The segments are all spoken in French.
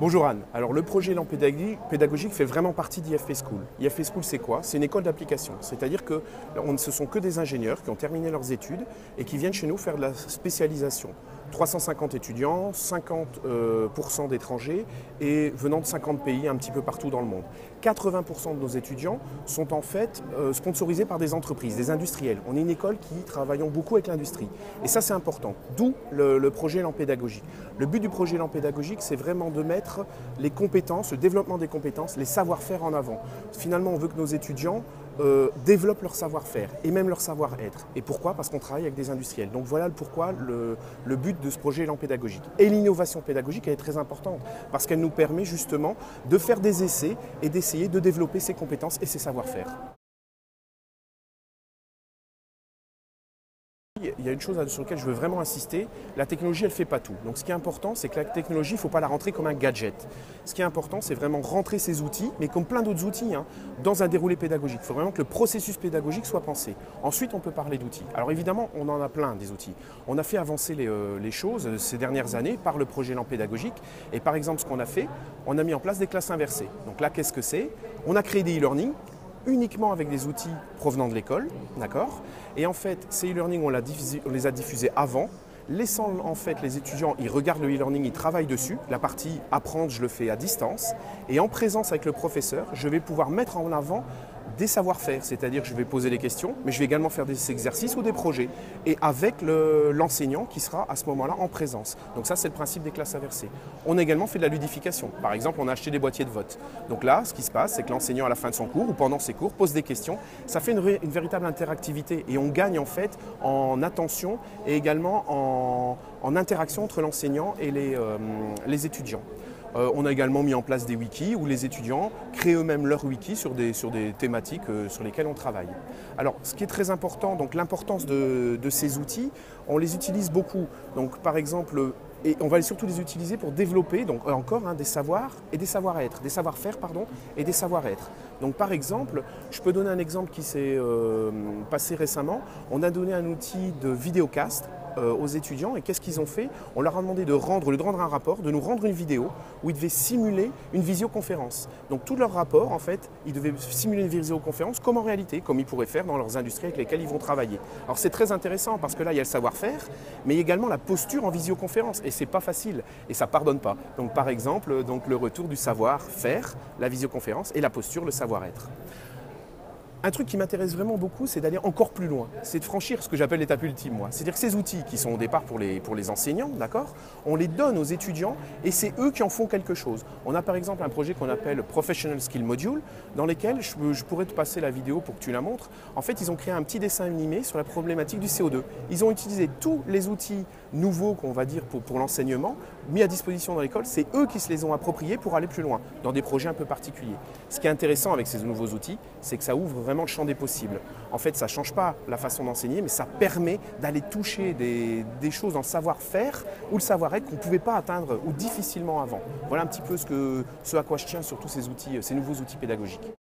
Bonjour Anne. Alors le projet Élan pédagogique fait vraiment partie d'IFP School. IFP School c'est quoi? C'est une école d'application. C'est-à-dire que ce sont que des ingénieurs qui ont terminé leurs études et qui viennent chez nous faire de la spécialisation. 350 étudiants, 50% d'étrangers et venant de 50 pays un petit peu partout dans le monde. 80% de nos étudiants sont en fait sponsorisés par des entreprises, des industriels. On est une école qui travaillons beaucoup avec l'industrie. Et ça c'est important. D'où le projet Élan pédagogique. Le but du projet Élan pédagogique, c'est vraiment de mettre les compétences, le développement des compétences, les savoir-faire en avant. Finalement, on veut que nos étudiants développent leur savoir-faire et même leur savoir-être. Et pourquoi? Parce qu'on travaille avec des industriels. Donc voilà pourquoi le but de ce projet Élan pédagogique. Et l'innovation pédagogique, elle est très importante parce qu'elle nous permet justement de faire des essais et d'essayer de développer ses compétences et ses savoir-faire. Il y a une chose sur laquelle je veux vraiment insister, la technologie elle ne fait pas tout. Donc ce qui est important, c'est que la technologie, il ne faut pas la rentrer comme un gadget. Ce qui est important, c'est vraiment rentrer ces outils, mais comme plein d'autres outils, dans un déroulé pédagogique. Il faut vraiment que le processus pédagogique soit pensé. Ensuite, on peut parler d'outils. Alors évidemment, on en a plein des outils. On a fait avancer les choses ces dernières années par le projet Élan pédagogique. Et par exemple, ce qu'on a fait, on a mis en place des classes inversées. Donc là, qu'est-ce que c'est? On a créé des e-learning uniquement avec des outils provenant de l'école, d'accord? Et en fait, ces e-learning, on les a diffusés avant, laissant en fait les étudiants, ils regardent le e-learning, ils travaillent dessus. La partie apprendre, je le fais à distance. Et en présence avec le professeur, je vais pouvoir mettre en avant des savoir-faire, c'est-à-dire que je vais poser des questions, mais je vais également faire des exercices ou des projets, et avec l'enseignant qui sera à ce moment-là en présence. Donc ça, c'est le principe des classes inversées. On a également fait de la ludification. Par exemple, on a acheté des boîtiers de vote. Donc là, ce qui se passe, c'est que l'enseignant, à la fin de son cours ou pendant ses cours, pose des questions. Ça fait une véritable interactivité, et on gagne en fait en attention et également en interaction entre l'enseignant et les étudiants. On a également mis en place des wikis où les étudiants créent eux-mêmes leur wiki sur des thématiques sur lesquelles on travaille. Alors, ce qui est très important, donc l'importance de ces outils, on les utilise beaucoup. Donc, par exemple, et on va surtout les utiliser pour développer, donc encore, des savoirs et des savoir-être, des savoir-faire, pardon, et des savoir-être. Donc, par exemple, je peux donner un exemple qui s'est passé récemment. On a donné un outil de vidéocast aux étudiants, et qu'est-ce qu'ils ont fait? On leur a demandé de rendre un rapport, de nous rendre une vidéo où ils devaient simuler une visioconférence. Donc tout leur rapport, en fait, ils devaient simuler une visioconférence comme en réalité, comme ils pourraient faire dans leurs industries avec lesquelles ils vont travailler. Alors c'est très intéressant parce que là il y a le savoir-faire, mais également la posture en visioconférence, et c'est pas facile et ça pardonne pas. Donc par exemple, le retour du savoir-faire, la visioconférence, et la posture, le savoir-être. Un truc qui m'intéresse vraiment beaucoup, c'est d'aller encore plus loin. C'est de franchir ce que j'appelle l'étape ultime, moi. C'est-à-dire que ces outils qui sont au départ pour les enseignants, d'accord, on les donne aux étudiants et c'est eux qui en font quelque chose. On a par exemple un projet qu'on appelle Professional Skill Module, dans lequel je pourrais te passer la vidéo pour que tu la montres. En fait, ils ont créé un petit dessin animé sur la problématique du CO2. Ils ont utilisé tous les outils nouveaux, qu'on va dire, pour l'enseignement, mis à disposition dans l'école. C'est eux qui se les ont appropriés pour aller plus loin, dans des projets un peu particuliers. Ce qui est intéressant avec ces nouveaux outils, c'est que ça ouvre vraiment le champ des possibles. En fait, ça ne change pas la façon d'enseigner, mais ça permet d'aller toucher des choses dans le savoir-faire ou le savoir-être qu'on ne pouvait pas atteindre ou difficilement avant. Voilà un petit peu ce à quoi je tiens sur tous ces outils, ces nouveaux outils pédagogiques.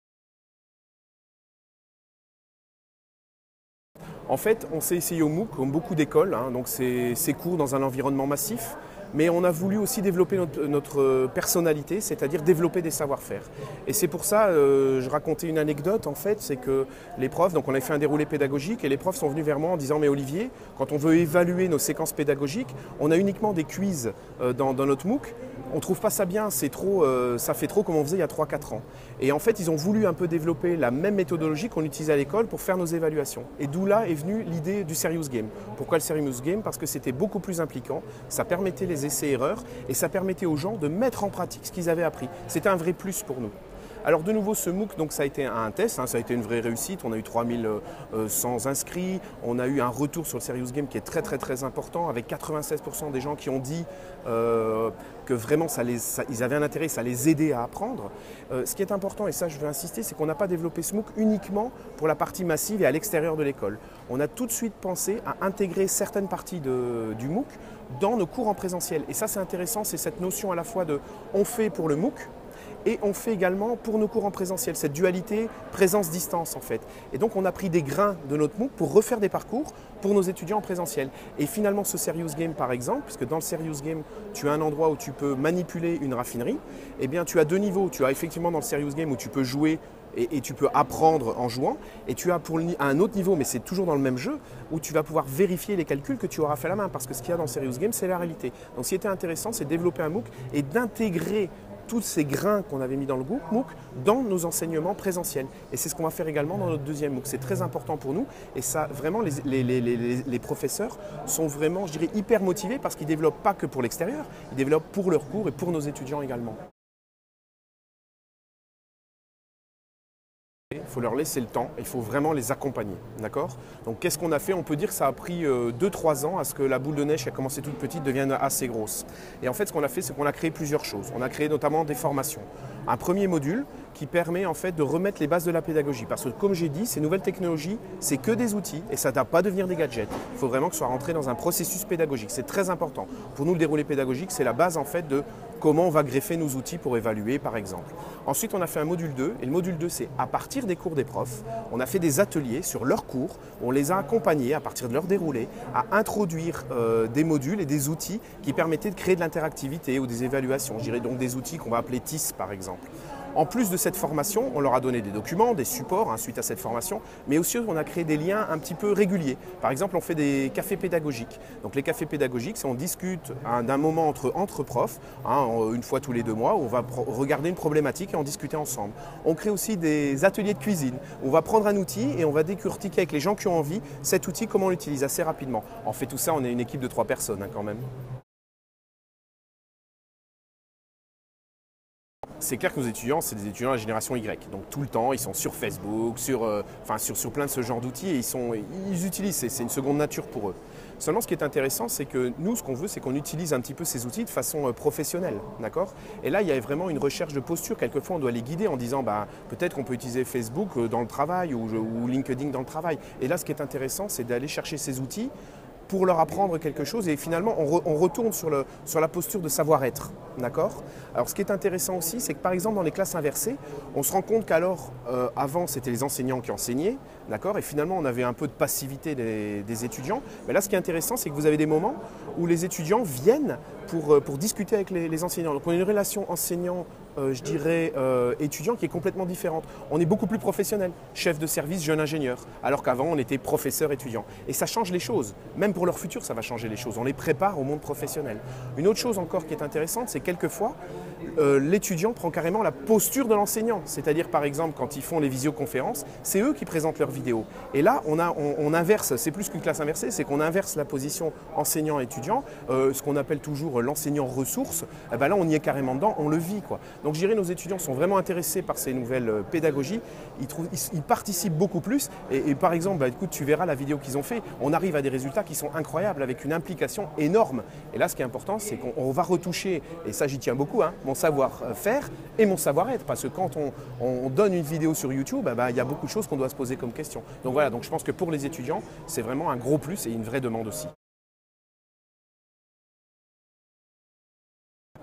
En fait, on s'est essayé au MOOC, comme beaucoup d'écoles, donc c'est cours dans un environnement massif, mais on a voulu aussi développer notre personnalité, c'est-à-dire développer des savoir-faire. Et c'est pour ça, je racontais une anecdote en fait, c'est que les profs, donc on a fait un déroulé pédagogique et les profs sont venus vers moi en disant « Mais Olivier, quand on veut évaluer nos séquences pédagogiques, on a uniquement des quiz dans notre MOOC, on ne trouve pas ça bien, c'est trop, ça fait trop comme on faisait il y a 3-4 ans. » Et en fait, ils ont voulu un peu développer la même méthodologie qu'on utilisait à l'école pour faire nos évaluations. Et d'où là est venue l'idée du Serious Game. Pourquoi le Serious Game? Parce que c'était beaucoup plus impliquant, ça permettait les essais-erreurs et ça permettait aux gens de mettre en pratique ce qu'ils avaient appris. C'était un vrai plus pour nous. Alors de nouveau ce MOOC, donc ça a été un test, ça a été une vraie réussite, on a eu 3100 inscrits, on a eu un retour sur le Serious Game qui est très important, avec 96% des gens qui ont dit que vraiment ils avaient un intérêt, ça les aidait à apprendre. Ce qui est important, et ça je veux insister, c'est qu'on n'a pas développé ce MOOC uniquement pour la partie massive et à l'extérieur de l'école. On a tout de suite pensé à intégrer certaines parties du MOOC dans nos cours en présentiel. Et ça c'est intéressant, c'est cette notion à la fois de on fait pour le MOOC, et on fait également pour nos cours en présentiel, cette dualité présence-distance en fait. Et donc on a pris des grains de notre MOOC pour refaire des parcours pour nos étudiants en présentiel. Et finalement ce Serious Game par exemple, puisque dans le Serious Game, tu as un endroit où tu peux manipuler une raffinerie, eh bien tu as deux niveaux. Tu as effectivement dans le Serious Game où tu peux jouer et tu peux apprendre en jouant, et tu as à un autre niveau, mais c'est toujours dans le même jeu, où tu vas pouvoir vérifier les calculs que tu auras fait à la main, parce que ce qu'il y a dans le Serious Game, c'est la réalité. Donc ce qui était intéressant, c'est de développer un MOOC et d'intégrer tous ces grains qu'on avait mis dans le MOOC dans nos enseignements présentiels. Et c'est ce qu'on va faire également dans notre deuxième MOOC. C'est très important pour nous, et ça, vraiment, les professeurs sont vraiment, je dirais, hyper motivés, parce qu'ils ne développent pas que pour l'extérieur, ils développent pour leurs cours et pour nos étudiants également. Il faut leur laisser le temps, il faut vraiment les accompagner, d'accord? Donc qu'est-ce qu'on a fait? On peut dire que ça a pris 2-3 ans à ce que la boule de neige qui a commencé toute petite devienne assez grosse. Et en fait ce qu'on a fait, c'est qu'on a créé plusieurs choses. On a créé notamment des formations. Un premier module qui permet en fait de remettre les bases de la pédagogie. Parce que comme j'ai dit, ces nouvelles technologies, c'est que des outils et ça ne doit pas devenir des gadgets. Il faut vraiment que ce soit rentré dans un processus pédagogique. C'est très important. Pour nous, le déroulé pédagogique, c'est la base en fait de comment on va greffer nos outils pour évaluer par exemple. Ensuite, on a fait un module 2 et le module 2, c'est à partir des cours des profs, on a fait des ateliers sur leurs cours, on les a accompagnés à partir de leur déroulé à introduire des modules et des outils qui permettaient de créer de l'interactivité ou des évaluations. Je dirais donc des outils qu'on va appeler TIS par exemple. En plus de cette formation, on leur a donné des documents, des supports suite à cette formation, mais aussi on a créé des liens un petit peu réguliers. Par exemple, on fait des cafés pédagogiques. Donc les cafés pédagogiques, c'est on discute d'un moment entre profs, une fois tous les 2 mois, où on va regarder une problématique et en discuter ensemble. On crée aussi des ateliers de cuisine. On va prendre un outil et on va décortiquer avec les gens qui ont envie cet outil, comment on l'utilise assez rapidement. On fait tout ça, on est une équipe de 3 personnes quand même. C'est clair que nos étudiants, c'est des étudiants de la génération Y. Donc tout le temps, ils sont sur Facebook, sur plein de ce genre d'outils et ils utilisent, c'est une seconde nature pour eux. Seulement, ce qui est intéressant, c'est que nous, ce qu'on veut, c'est qu'on utilise un petit peu ces outils de façon professionnelle, d'accord? Et là, il y a vraiment une recherche de posture. Quelquefois, on doit les guider en disant, peut-être qu'on peut utiliser Facebook dans le travail ou LinkedIn dans le travail. Et là, ce qui est intéressant, c'est d'aller chercher ces outils pour leur apprendre quelque chose et finalement on retourne sur la posture de savoir-être, d'accord? Alors ce qui est intéressant aussi, c'est que par exemple dans les classes inversées, on se rend compte qu'alors avant c'était les enseignants qui enseignaient, d'accord? Et finalement on avait un peu de passivité des étudiants. Mais là ce qui est intéressant, c'est que vous avez des moments où les étudiants viennent pour discuter avec les enseignants. Donc on a une relation enseignant, je dirais, étudiant qui est complètement différente. On est beaucoup plus professionnel, chef de service, jeune ingénieur, alors qu'avant on était professeur-étudiant. Et ça change les choses, même pour leur futur ça va changer les choses, on les prépare au monde professionnel. Une autre chose encore qui est intéressante, c'est quelquefois l'étudiant prend carrément la posture de l'enseignant, c'est-à-dire par exemple quand ils font les visioconférences, c'est eux qui présentent leurs vidéos. Et là on inverse, c'est plus qu'une classe inversée, c'est qu'on inverse la position enseignant-étudiant, ce qu'on appelle toujours l'enseignant ressource. Là on y est carrément dedans, on le vit quoi. Donc je dirais nos étudiants sont vraiment intéressés par ces nouvelles pédagogies, ils participent beaucoup plus et par exemple, écoute, tu verras la vidéo qu'ils ont fait, on arrive à des résultats qui sont incroyables avec une implication énorme. Et là ce qui est important, c'est qu'on va retoucher, et ça j'y tiens beaucoup, mon savoir-faire et mon savoir-être, parce que quand on donne une vidéo sur YouTube, il y a beaucoup de choses qu'on doit se poser comme question. Donc voilà, donc je pense que pour les étudiants, c'est vraiment un gros plus et une vraie demande aussi.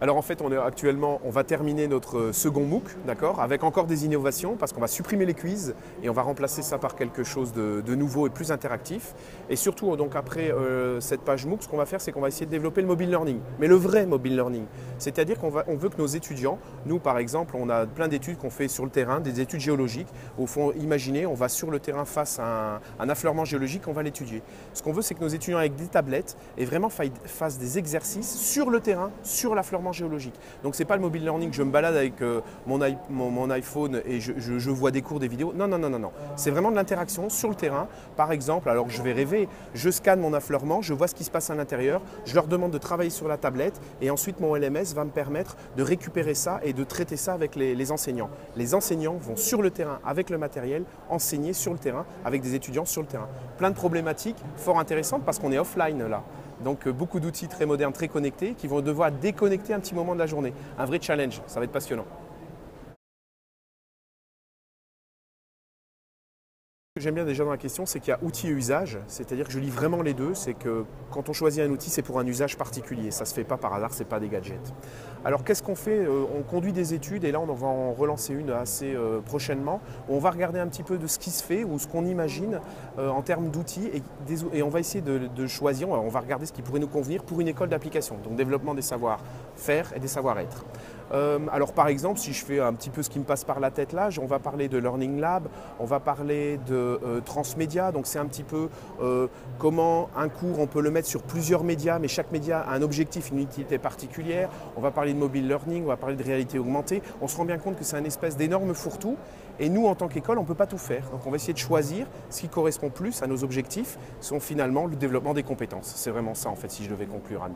Alors en fait, on va terminer notre second MOOC, d'accord, avec encore des innovations parce qu'on va supprimer les quiz et on va remplacer ça par quelque chose de nouveau et plus interactif. Et surtout, donc après cette page MOOC, ce qu'on va faire, c'est qu'on va essayer de développer le mobile learning, mais le vrai mobile learning. C'est-à-dire qu'on veut que nos étudiants, nous par exemple, on a plein d'études qu'on fait sur le terrain, des études géologiques. Au fond, imaginez, on va sur le terrain face à un affleurement géologique, on va l'étudier. Ce qu'on veut, c'est que nos étudiants avec des tablettes et vraiment fassent des exercices sur le terrain, sur l'affleurement géologique. Donc c'est pas le mobile learning, je me balade avec mon iPhone et je vois des cours, des vidéos. Non, non, non, non, non. C'est vraiment de l'interaction sur le terrain. Par exemple, alors je vais rêver, je scanne mon affleurement, je vois ce qui se passe à l'intérieur, je leur demande de travailler sur la tablette et ensuite mon LMS va me permettre de récupérer ça et de traiter ça avec les enseignants. Les enseignants vont sur le terrain avec le matériel, enseigner sur le terrain avec des étudiants sur le terrain. Plein de problématiques fort intéressantes parce qu'on est offline là. Donc beaucoup d'outils très modernes, très connectés, qui vont devoir déconnecter un petit moment de la journée. Un vrai challenge, ça va être passionnant. Ce que j'aime bien déjà dans la question, c'est qu'il y a outils et usage, c'est-à-dire que je lis vraiment les deux, c'est que quand on choisit un outil, c'est pour un usage particulier, ça ne se fait pas par hasard, ce n'est pas des gadgets. Alors qu'est-ce qu'on fait? On conduit des études et là on va en relancer une assez prochainement, où on va regarder un petit peu de ce qui se fait ou ce qu'on imagine en termes d'outils et on va essayer de choisir, on va regarder ce qui pourrait nous convenir pour une école d'application, donc développement des savoir-faire et des savoir-être. Alors par exemple, si je fais un petit peu ce qui me passe par la tête là, on va parler de Learning Lab, on va parler de transmédia, donc c'est un petit peu comment un cours on peut le mettre sur plusieurs médias, mais chaque média a un objectif, une utilité particulière. On va parler de mobile learning, on va parler de réalité augmentée. On se rend bien compte que c'est un espèce d'énorme fourre-tout et nous en tant qu'école on ne peut pas tout faire. Donc on va essayer de choisir ce qui correspond plus à nos objectifs, sont finalement le développement des compétences. C'est vraiment ça en fait si je devais conclure, Anne.